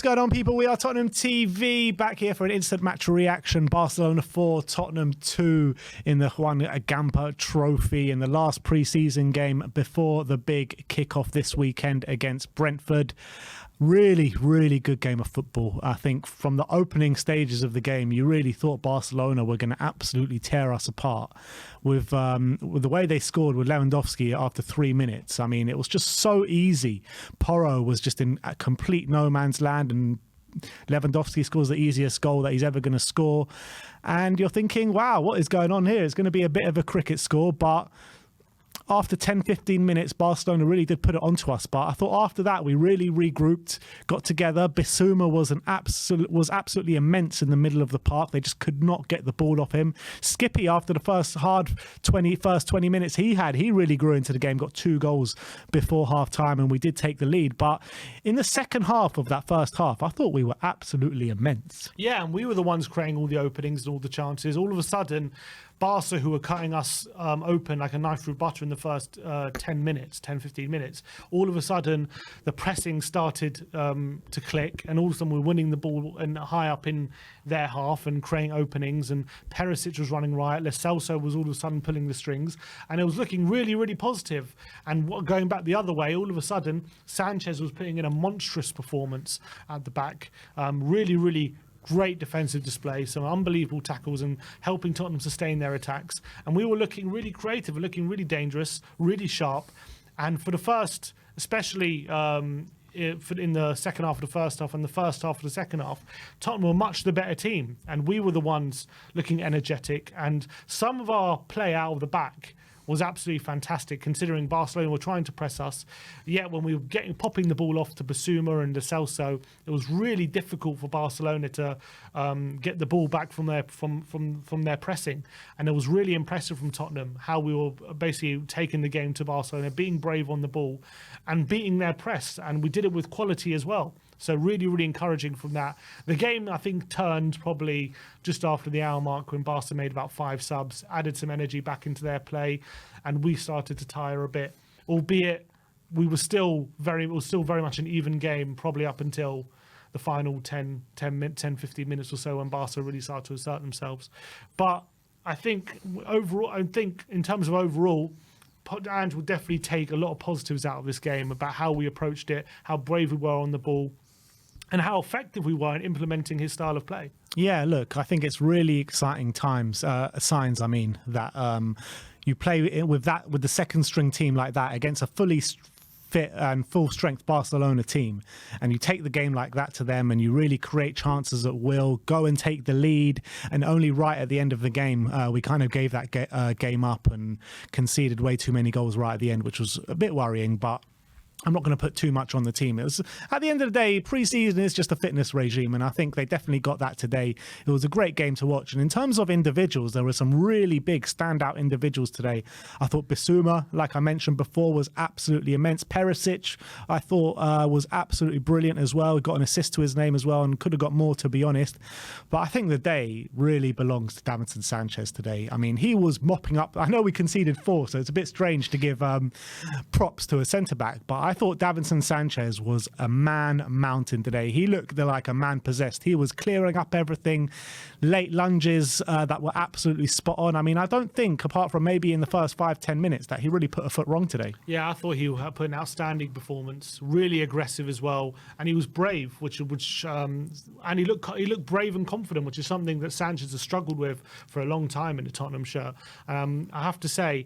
What's going on, people? We are Tottenham TV, back here for an instant match reaction. Barcelona 4, Tottenham 2 in the Juan Gamper Trophy in the last pre-season game before the big kickoff this weekend against Brentford. Really, really good game of football. I think from the opening stages of the game, you really thought Barcelona were going to absolutely tear us apart with the way they scored with Lewandowski after 3 minutes. I mean, it was just so easy. Porro was just in a complete no man's land, and Lewandowski scores the easiest goal that he's ever going to score. And you're thinking, wow, what is going on here? It's going to be a bit of a cricket score, but after 10-15 minutes, Barcelona really did put it onto us. But I thought after that, we really regrouped, got together. Bissouma was absolutely immense in the middle of the park. They just could not get the ball off him. Skippy, after the first 20 minutes he really grew into the game, got 2 goals before half-time, and we did take the lead. But in the second half of that first half, I thought we were absolutely immense. Yeah, and we were the ones creating all the openings and all the chances. All of a sudden, Barca, who were cutting us open like a knife through butter in the first 10 minutes, 10-15 minutes, all of a sudden the pressing started to click, and all of a sudden we're winning the ball and high up in their half and creating openings, and Perisic was running riot. Selso was all of a sudden pulling the strings, and it was looking really, really positive. And going back the other way, all of a sudden Sanchez was putting in a monstrous performance at the back. Really, really great defensive display, some unbelievable tackles, and helping Tottenham sustain their attacks. And we were looking really creative, looking really dangerous, really sharp. And for the first, especially in the second half of the first half and the first half of the second half, Tottenham were much the better team, and we were the ones looking energetic. And some of our play out of the back was absolutely fantastic, considering Barcelona were trying to press us. Yet when we were popping the ball off to Bissouma and to Selso, it was really difficult for Barcelona to get the ball back from their pressing. And it was really impressive from Tottenham how we were basically taking the game to Barcelona, being brave on the ball and beating their press. And we did it with quality as well. So really, really encouraging from that. The game, I think, turned probably just after the hour mark when Barca made about 5 subs, added some energy back into their play, and we started to tire a bit. Albeit, it was still very much an even game, probably up until the final 10, 15 minutes or so when Barca really started to assert themselves. But I think overall, in terms of overall, Ange will definitely take a lot of positives out of this game about how we approached it, how brave we were on the ball, and how effective we were in implementing his style of play. Yeah, look, I think it's really exciting signs, that you play with the second string team like that against a fully fit and full strength Barcelona team, and you take the game like that to them, and you really create chances at will, go and take the lead, and only right at the end of the game we kind of gave that game up and conceded way too many goals right at the end, which was a bit worrying. But I'm not going to put too much on the team. It was, at the end of the day, pre-season is just a fitness regime, and I think they definitely got that today. It was a great game to watch. And in terms of individuals, there were some really big standout individuals today. I thought Bissouma, like I mentioned before, was absolutely immense. Perisic, I thought, was absolutely brilliant as well. Got an assist to his name as well, and could have got more, to be honest. But I think the day really belongs to Davinson Sanchez today. I mean, he was mopping up. I know we conceded 4, so it's a bit strange to give props to a centre-back, but I thought Davinson Sanchez was a man mountain today. He looked like a man possessed. He was clearing up everything, late lunges that were absolutely spot on. I mean, I don't think, apart from maybe in the first 5-10 minutes, that he really put a foot wrong today. Yeah, I thought he put an outstanding performance, really aggressive as well, and he was brave, and he looked brave and confident, which is something that Sanchez has struggled with for a long time in the Tottenham shirt. I have to say,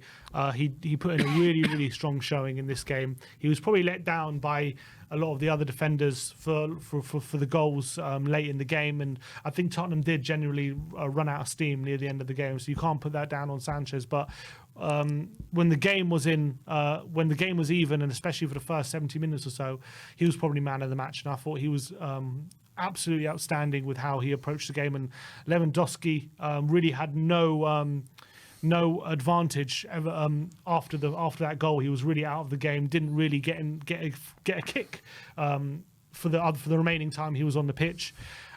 he put in a really, really strong showing in this game. He was probably let down by a lot of the other defenders for the goals late in the game, and I think Tottenham did generally run out of steam near the end of the game, so you can't put that down on Sanchez. But when the game was even, and especially for the first 70 minutes or so, he was probably man of the match, and I thought he was absolutely outstanding with how he approached the game. And Lewandowski really had no advantage ever after that goal. He was really out of the game. Didn't really get a kick for the remaining time he was on the pitch.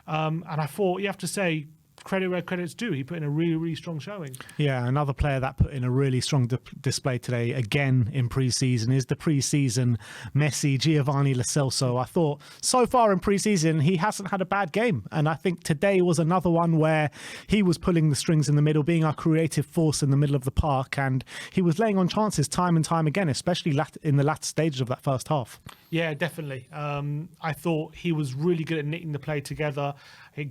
And I thought, you have to say, credit where credit's due. He put in a really, really strong showing. Yeah, another player that put in a really strong display today, again in pre-season, is the pre-season Messi, Giovanni Lo Celso. I thought so far in pre-season he hasn't had a bad game, and I think today was another one where he was pulling the strings in the middle, being our creative force in the middle of the park, and he was laying on chances time and time again, especially in the latter stages of that first half. Yeah, definitely. I thought he was really good at knitting the play together.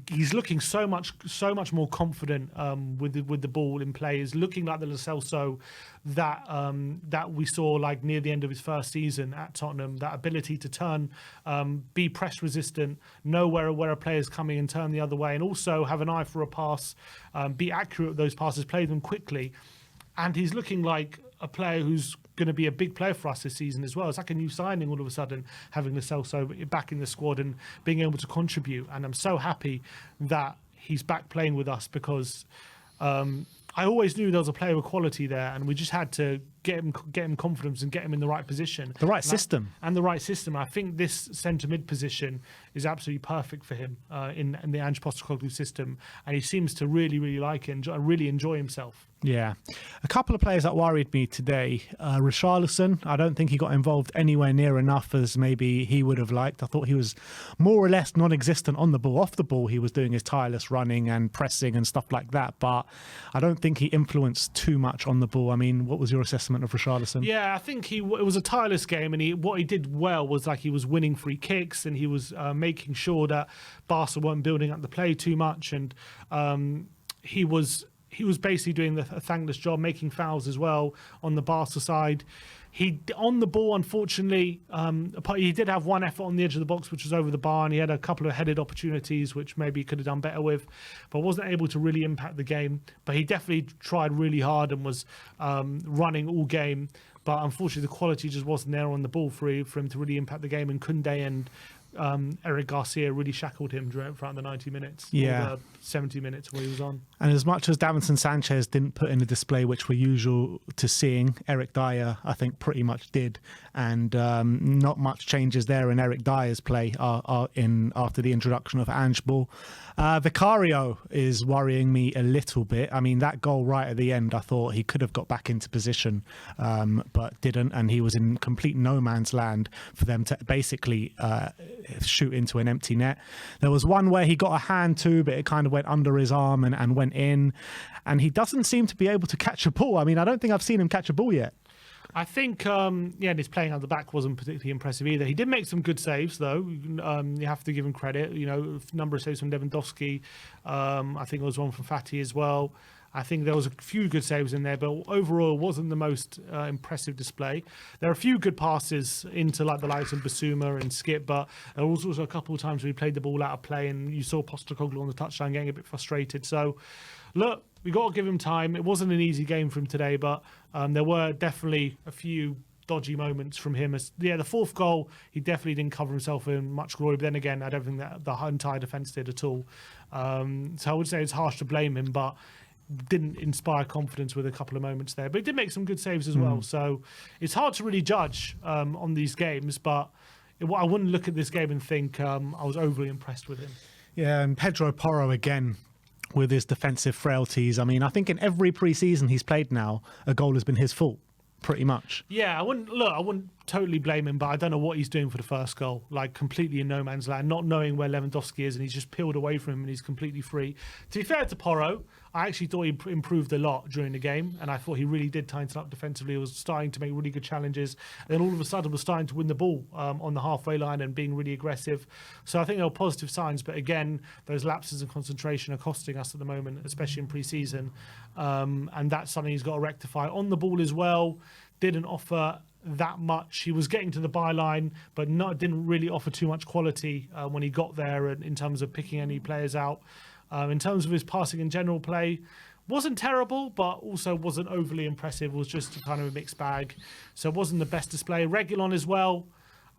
He's looking so much more confident with the ball in play. He's looking like the Lo Celso that we saw like near the end of his first season at Tottenham. That ability to turn, be press resistant, know where a player's coming and turn the other way, and also have an eye for a pass, be accurate with those passes, play them quickly. And he's looking like a player who's going to be a big player for us this season as well. It's like a new signing all of a sudden, having the Selso back in the squad and being able to contribute. And I'm so happy that he's back playing with us, because I always knew there was a player with quality there, and we just had to get him confidence and get him in the right position. The right system. And the right system. I think this centre mid position is absolutely perfect for him in the Ange Postecoglou system, and he seems to really, really like it and really enjoy himself. Yeah. A couple of players that worried me today. Richarlison, I don't think he got involved anywhere near enough as maybe he would have liked. I thought he was more or less non-existent on the ball. Off the ball, he was doing his tireless running and pressing and stuff like that, but I don't think he influenced too much on the ball. I mean, what was your assessment of Richarlison? Yeah, I think it was a tireless game, and what he did well was like he was winning free kicks, and he was making sure that Barca weren't building up the play too much, and he was basically doing a thankless job, making fouls as well on the Barca side. He, on the ball, unfortunately, he did have one effort on the edge of the box, which was over the bar, and he had a couple of headed opportunities, which maybe he could have done better with, but wasn't able to really impact the game. But he definitely tried really hard and was running all game. But unfortunately, the quality just wasn't there on the ball for him to really impact the game. And Koundé and Eric Garcia really shackled him throughout the 90 minutes, yeah, or the 70 minutes where he was on. And as much as Davinson Sanchez didn't put in a display which we're usual to seeing, Eric Dyer, I think, pretty much did. And not much changes there in Eric Dyer's play after the introduction of Ange Ball. Vicario is worrying me a little bit. I mean, that goal right at the end, I thought he could have got back into position, but didn't. And he was in complete no man's land for them to basically shoot into an empty net. There was one where he got a hand to, but it kind of went under his arm and went in. And he doesn't seem to be able to catch a ball. I mean, I don't think I've seen him catch a ball yet. I think, and his playing out the back wasn't particularly impressive either. He did make some good saves, though. You have to give him credit. You know, a number of saves from Lewandowski. I think there was one from Fati as well. I think there was a few good saves in there, but overall it wasn't the most impressive display. There are a few good passes into like the likes of Basuma and Skip, but there was also a couple of times where he played the ball out of play, and you saw Postecoglou on the touchline getting a bit frustrated. So, look, we got to give him time. It wasn't an easy game for him today, but there were definitely a few dodgy moments from him. The fourth goal, he definitely didn't cover himself in much glory, but then again, I don't think that the entire defence did at all. So I would say it's harsh to blame him, but didn't inspire confidence with a couple of moments there. But he did make some good saves as well. So it's hard to really judge on these games, but I wouldn't look at this game and think I was overly impressed with him. Yeah, and Pedro Porro again with his defensive frailties. I mean, I think in every pre-season he's played now, a goal has been his fault, pretty much. Yeah, I wouldn't totally blame him, but I don't know what he's doing for the first goal. Like, completely in no man's land, not knowing where Lewandowski is, and he's just peeled away from him and he's completely free. To be fair to Porro, I actually thought he improved a lot during the game, and I thought he really did tighten up defensively. He was starting to make really good challenges, and then all of a sudden was starting to win the ball on the halfway line and being really aggressive. So I think there were positive signs, but again, those lapses in concentration are costing us at the moment, especially in pre-season, and that's something he's got to rectify. On the ball as well, didn't offer that much. He was getting to the byline, but didn't really offer too much quality when he got there in terms of picking any players out. In terms of his passing and general play, wasn't terrible, but also wasn't overly impressive. It was just kind of a mixed bag. So it wasn't the best display. Reguilon as well.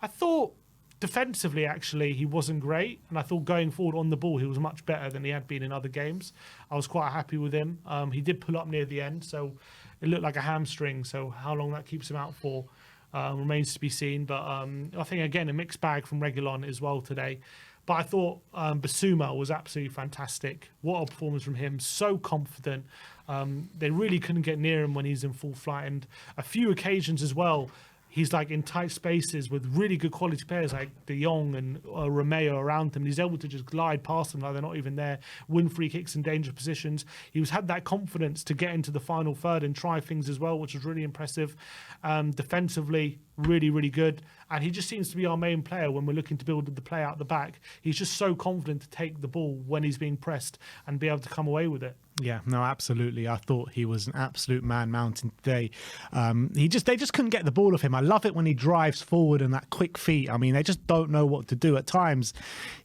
I thought defensively, actually, he wasn't great. And I thought going forward on the ball, he was much better than he had been in other games. I was quite happy with him. He did pull up near the end, so it looked like a hamstring. So how long that keeps him out for remains to be seen. But I think, again, a mixed bag from Reguilon as well today. But I thought Basuma was absolutely fantastic. What a performance from him. So confident. They really couldn't get near him when he's in full flight. And a few occasions as well, he's like in tight spaces with really good quality players like De Jong and Romeo around him. He's able to just glide past them like they're not even there, win free kicks in dangerous positions. He had that confidence to get into the final third and try things as well, which was really impressive. Defensively, really, really good. And he just seems to be our main player when we're looking to build the play out the back. He's just so confident to take the ball when he's being pressed and be able to come away with it. Yeah, no, absolutely. I thought he was an absolute man mountain today. They just couldn't get the ball off him. I love it when he drives forward and that quick feet. I mean, they just don't know what to do. At times,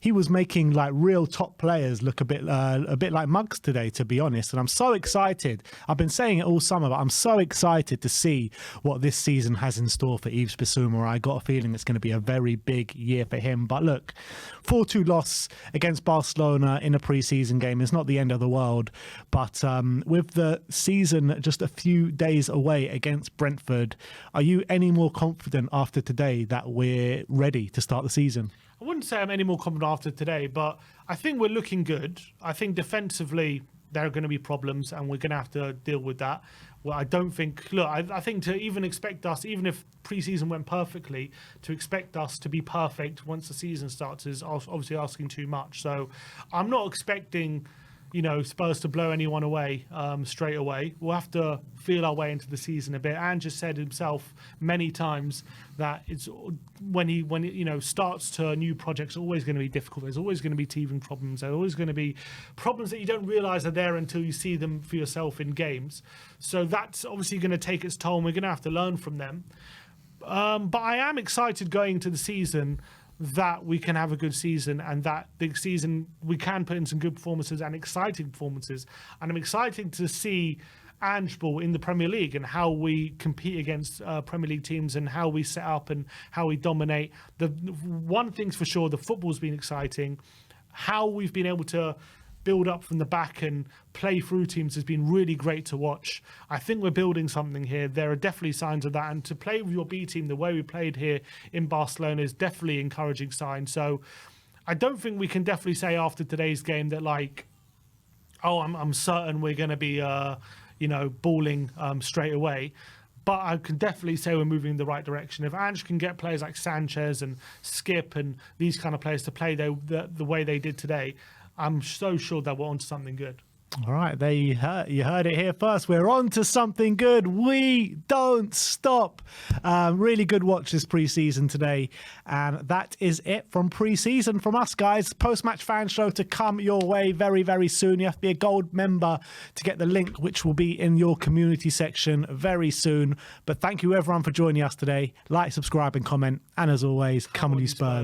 he was making like real top players look a bit like mugs today, to be honest. And I'm so excited. I've been saying it all summer, but I'm so excited to see what this season has in store for Yves Bissouma. I got a feeling it's going to be a very big year for him. But look, 4-2 loss against Barcelona in a pre-season game is not the end of the world. But with the season just a few days away against Brentford, are you any more confident after today that we're ready to start the season? I wouldn't say I'm any more confident after today, but I think we're looking good. I think defensively there are going to be problems and we're going to have to deal with that. Well, I don't think, look, I think to even expect us, even if pre-season went perfectly, to expect us to be perfect once the season starts is obviously asking too much. So I'm not expecting, Spurs to blow anyone away straight away. We'll have to feel our way into the season a bit. And just said himself many times that it's when he starts to new projects, always going to be difficult. There's always going to be teething problems. There's always going to be problems that you don't realise are there until you see them for yourself in games. So that's obviously going to take its toll, and we're going to have to learn from them. But I am excited going into the season that we can have a good season and that the season we can put in some good performances and exciting performances. And I'm excited to see Ange ball in the Premier League and how we compete against Premier League teams and how we set up and how we dominate. The one thing's for sure, the football's been exciting. How we've been able to build up from the back and play through teams has been really great to watch. I think we're building something here. There are definitely signs of that. And to play with your B team the way we played here in Barcelona is definitely encouraging sign. So I don't think we can definitely say after today's game that I'm certain we're going to be, balling straight away. But I can definitely say we're moving in the right direction. If Ange can get players like Sanchez and Skip and these kind of players to play the way they did today, I'm so sure that we're on to something good. All right, there you heard it here first. We're on to something good. We don't stop. Really good watch this pre-season today. And that is it from pre-season from us, guys. Post-match fan show to come your way very, very soon. You have to be a gold member to get the link, which will be in your community section very soon. But thank you, everyone, for joining us today. Like, subscribe and comment. And as always, come on, you Spurs.